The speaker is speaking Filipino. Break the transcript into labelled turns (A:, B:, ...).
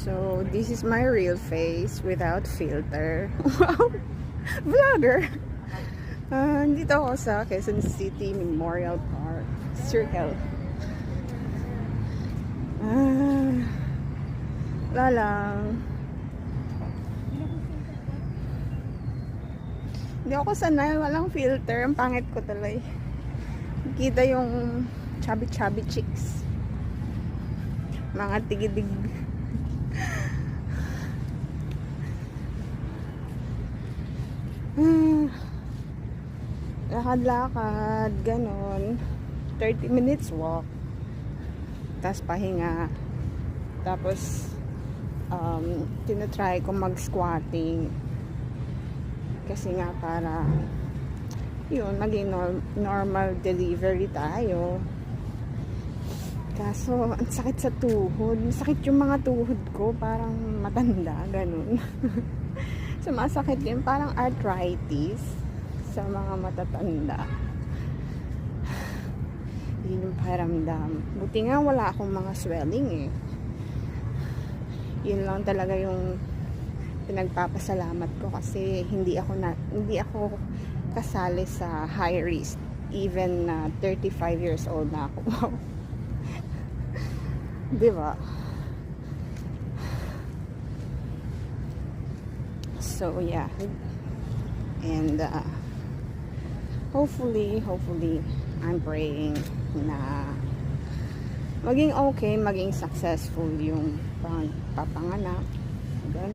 A: So, this is my real face without filter. Wow! Vlogger! Dito ako sa Quezon City Memorial Park Circle. Wala lang. Hindi ako sanay. Walang filter. Ang pangit ko tuloy. Kita yung chubby chicks. Mga tigidig. Lakad-lakad, ganon. 30 minutes walk. Tapos pahinga. Tapos tinatry ko mag-squatting. Kasi nga para yun, maging normal delivery tayo. Kaso, ang sakit sa tuhod. Sakit yung mga tuhod ko. Parang matanda, ganun. Sumasakit din. Parang arthritis sa mga matatanda. Yun yung paramdam. Buti nga wala akong mga swelling eh. Yun lang talaga yung pinagpapasalamat ko kasi hindi ako kasali sa high risk. Even 35 years old na ako. Wow. Diba? So yeah, and hopefully I'm praying na maging okay, maging successful yung papanganak.